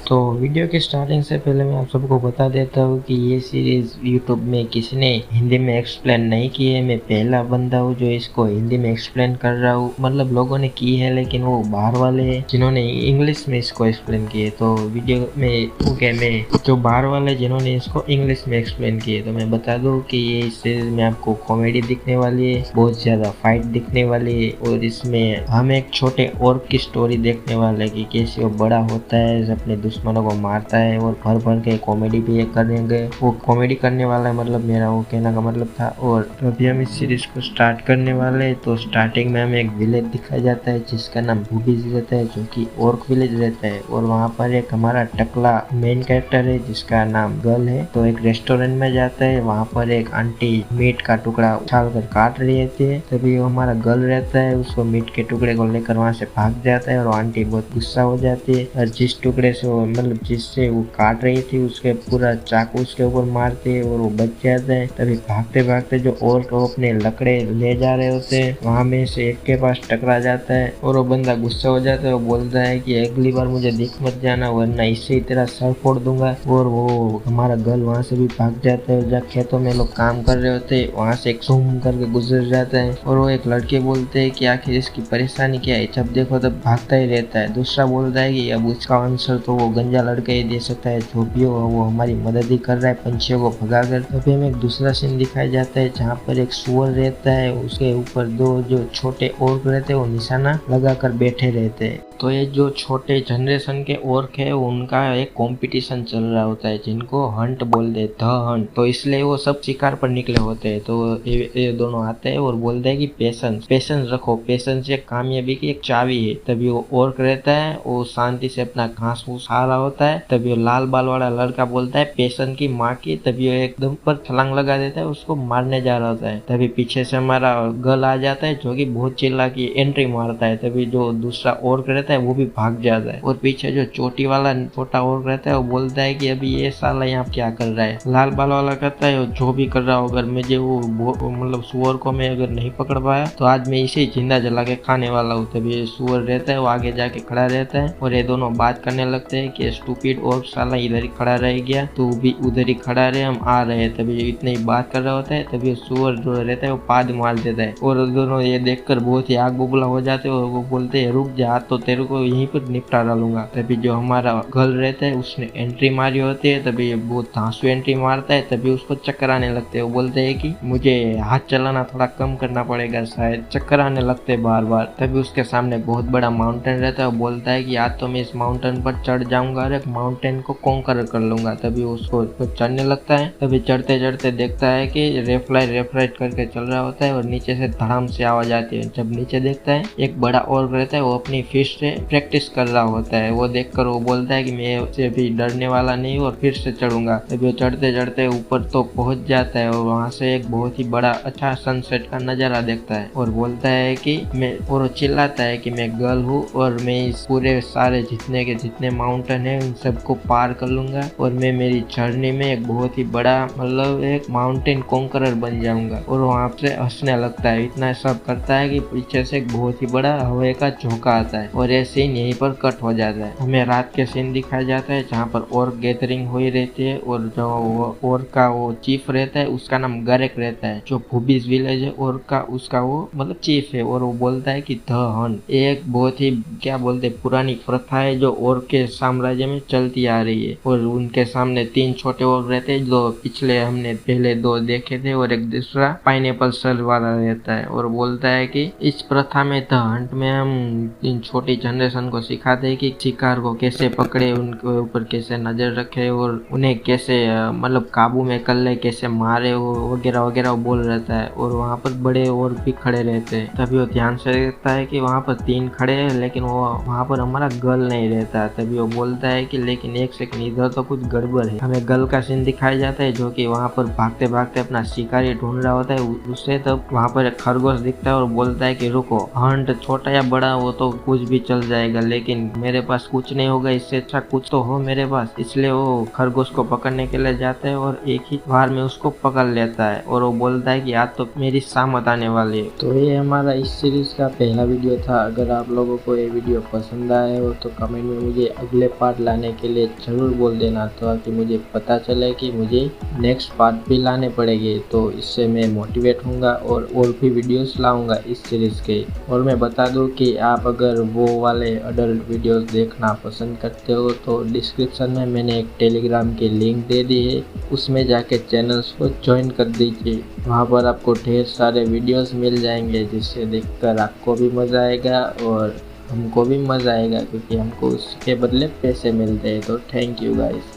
तो वीडियो के स्टार्टिंग से पहले मैं आप सबको बता देता हूँ कि ये सीरीज़ यूट्यूब में किसी ने हिंदी में एक्सप्लेन नहीं की है। मैं पहला बंदा हूँ जो इसको हिंदी में एक्सप्लेन कर रहा हूँ। मतलब लोगों ने की है लेकिन वो बाहर वाले हैं जिन्होंने इंग्लिश में इसको एक्सप्लेन किए। तो वीडियो में ओके मैं जो बाहर वाले जिन्होंने इसको इंग्लिश में एक्सप्लेन किए, तो मैं बता दूँ कि ये सीरीज में आपको कॉमेडी दिखने वाली है, बहुत ज़्यादा फाइट दिखने वाली है और इसमें हम एक छोटे और की स्टोरी देखने वाले कि कैसे वो बड़ा होता है, अपने दुश्मनों को मारता है और भर भर के कॉमेडी भी ये करेंगे। वो कॉमेडी करने वाला है, मतलब मेरा वो कहने का मतलब था। और अभी हम इस सीरीज को स्टार्ट करने वाले हैं। तो स्टार्टिंग में हमें एक विलेज दिखाया जाता है जिसका नाम भूबीज रहता है, जो कि ओर्क विलेज रहता है। और वहाँ पर एक हमारा टकला मेन कैरेक्टर है जिसका नाम गर्ल है। तो एक रेस्टोरेंट में जाता है, वहाँ पर एक आंटी मीट का टुकड़ा उछाल कर काट रही होती है। तभी हमारा गर्ल रहता है, उसको मीट के टुकड़े को लेकर वहाँ से भाग जाता है और आंटी बहुत गुस्सा हो जाती है और जिस टुकड़े से वो मतलब जिससे वो काट रही थी उसके पूरा चाकू उसके ऊपर मारती है और वो बच जाता है। तभी भागते भागते जो और को अपने लकड़े ले जा रहे होते हैं, वहां में से एक के पास टकरा जाता है और वो बंदा गुस्सा हो जाता है। वो बोलता है कि अगली बार मुझे दिख मत जाना वरना इससे ही तेरा सर फोड़ दूंगा। और वो हमारा गर्ल वहां से भी भाग जाता है। जब खेतों में लोग काम कर रहे होते हैं, वहां से एक सूम करके गुजर जाता है और वो एक लड़के बोलते हैं कि आखिर इसकी परेशानी क्या है, जब देखो तब भागता ही रहता है। दूसरा बोलता है कि अब उसका आंसर तो वो गंजा लड़का ही दे सकता है, जो भी हो वो हमारी मदद ही कर रहा है पंछियों को भगाकर। तभी हमें एक दूसरा सीन दिखाया जाता है जहाँ पर एक सुअर रहता है, उसके ऊपर दो जो छोटे ओर्क रहते हैं वो निशाना लगाकर बैठे रहते हैं। तो ये जो छोटे जनरेशन के ओर्क है उनका एक कंपटीशन चल रहा होता है जिनको हंट बोलते द हंट। तो इसलिए वो सब शिकार पर निकले होते हैं। तो ये दोनों आते हैं और बोलते हैं कि पेशेंस पेशेंस रखो, पेशेंस एक कामयाबी की एक चाबी है। तभी वो ओर्क रहता है, वो शांति से अपना घास फूस खा रहा होता है। तभी वो लाल बाल वाला लड़का बोलता है पेशेंस की माँ की। तभी वो एकदम पर छलांग लगा देता है, उसको मारने जा रहा होता है। तभी पीछे से हमारा गर्ल आ जाता है जो कि बहुत चिल्ला की एंट्री मारता है। तभी जो दूसरा ओर्क रहता है वो भी भाग जाता है और पीछे जो चोटी वाला छोटा ओर्क रहता है वो बोलता है कि अभी ये साला यहाँ क्या कर रहा है। लाल बाल वाला कहता है जो भी कर रहा हो, अगर मुझे वो मतलब सुअर को मैं अगर नहीं पकड़ पाया तो आज मैं इसे जिंदा जला के खाने वाला हूँ। तभी सुअर रहता है वो आगे जाके खड़ा रहता है और ये दोनों बात करने लगते हैं कि स्टूपिड ओर्क साला इधर ही खड़ा रह गया, तू भी उधर ही खड़ा रहे, हम आ रहे हैं। तभी इतने ही बात कर रहा होता है। तभी सुअर जो रहता है वो पाद मार देता है और दोनों ये देखकर बहुत ही आग बबूला हो जाते हैं और वो बोलते हैं रुक जा, तो तेरे को यहीं पर निपटा डालूंगा। तभी जो हमारा गर्ल रहता है उसने एंट्री मारी होती है। तभी ये बहुत धांसू एंट्री मारता है। तभी उसको चक्कर आने लगते हैं। वो बोलते हैं कि मुझे हाथ चलाना थोड़ा कम करना पड़ेगा, शायद चक्कर आने लगते हैं बार बार। तभी उसके सामने बहुत बड़ा माउंटेन रहता है। वो बोलता है कि आज तो मैं इस माउंटेन पर चढ़ जाऊंगा और एक माउंटेन को कॉन्कर कर लूंगा। तभी उसको चढ़ने लगता है। तभी चढ़ते चढ़ते देखता है कि लेफ्ट राइट करके चल रहा होता है और नीचे से धड़ाम से आवाज आती है। जब नीचे देखता है एक बड़ा और रहता है, वो अपनी फिश से प्रैक्टिस कर रहा होता है। वो देखकर वो बोलता है कि मैं उससे भी डरने वाला नहीं हूँ और फिर से चढ़ूंगा। तभी वो चढ़ते चढ़ते ऊपर तो पहुंच जाता है और वहां से एक बहुत ही बड़ा अच्छा सनसेट का नजारा देखता है और बोलता है कि मैं, और वो चिल्लाता है कि मैं गर्ल हूँ और मैं इस पूरे सारे जितने के जितने माउंटेन है उन सबको पार कर लूंगा और मैं मेरी जर्नी में एक बहुत ही बड़ा मतलब एक माउंटेन कॉन्करर बन जाऊंगा। और वहां से हंसने लगता है। इतना सब करता है कि पीछे से एक बहुत ही बड़ा हवा का झोंका आता है और ये सीन यहीं पर कट हो जाता है। हमें रात के सीन दिखाया जाता है जहाँ पर और गैदरिंग हुई रहती है और जो और का वो चीफ रहता है उसका नाम गरेक रहता है, जो भूबीज विलेज है और का उसका वो मतलब चीफ है। और वो बोलता है कि द हंट एक बहुत ही क्या बोलते पुरानी प्रथा है जो और के साम्राज्य में चलती आ रही है। और उनके सामने तीन छोटे और रहते हैं जो पिछले हमने पहले दो देखे थे और एक दूसरा पाइनएप्पल सर वाला रहता है। और बोलता है कि इस प्रथा में द हंट में हम इन छोटी जनरेशन को सिखाते हैं कि शिकार को कैसे पकड़े, उनके ऊपर कैसे नजर रखे और उन्हें कैसे मतलब काबू में कर ले, कैसे मारे वगैरह वगैरह बोल रहता है। और वहाँ पर बड़े और भी खड़े रहते हैं। तभी वो ध्यान से देखता है कि वहाँ पर तीन खड़े हैं लेकिन वो वहाँ पर हमारा गर्ल नहीं रहता। तभी वो बोलता है कि लेकिन एक सेकंड, इधर तो कुछ गड़बड़ है। हमें गर्ल का सीन दिखाया जाता है जो कि वहाँ पर भागते भागते अपना शिकारी ढूंढ रहा होता है। उससे तब वहाँ पर एक खरगोश दिखता है और बोलता है कि रुको, हंट छोटा या बड़ा वो तो कुछ भी चल चल जाएगा, लेकिन मेरे पास कुछ नहीं होगा, इससे अच्छा कुछ तो हो मेरे पास। इसलिए वो खरगोश को पकड़ने के लिए जाता है और एक ही बार में उसको पकड़ लेता है और वो बोलता है कि आज तो मेरी शामत आने वाली है। तो ये हमारा इस सीरीज का पहला वीडियो था। अगर आप लोगों को ये वीडियो पसंद आया हो तो कमेंट में मुझे अगले पार्ट लाने के लिए जरूर बोल देना, ताकि मुझे पता चले कि मुझे नेक्स्ट पार्ट भी लाने पड़ेंगे। तो इससे मैं मोटिवेट होऊंगा और भी वीडियोस लाऊंगा इस सीरीज के। और मैं बता दूं कि आप अगर वो वाले अडल्ट वीडियोस देखना पसंद करते हो तो डिस्क्रिप्शन में मैंने एक टेलीग्राम की लिंक दे दी है, उसमें जाके चैनल्स को ज्वाइन कर दीजिए। वहाँ पर आपको ढेर सारे वीडियोस मिल जाएंगे, जिससे देखकर आपको भी मज़ा आएगा और हमको भी मज़ा आएगा, क्योंकि हमको उसके बदले पैसे मिलते हैं। तो थैंक यू गाइस।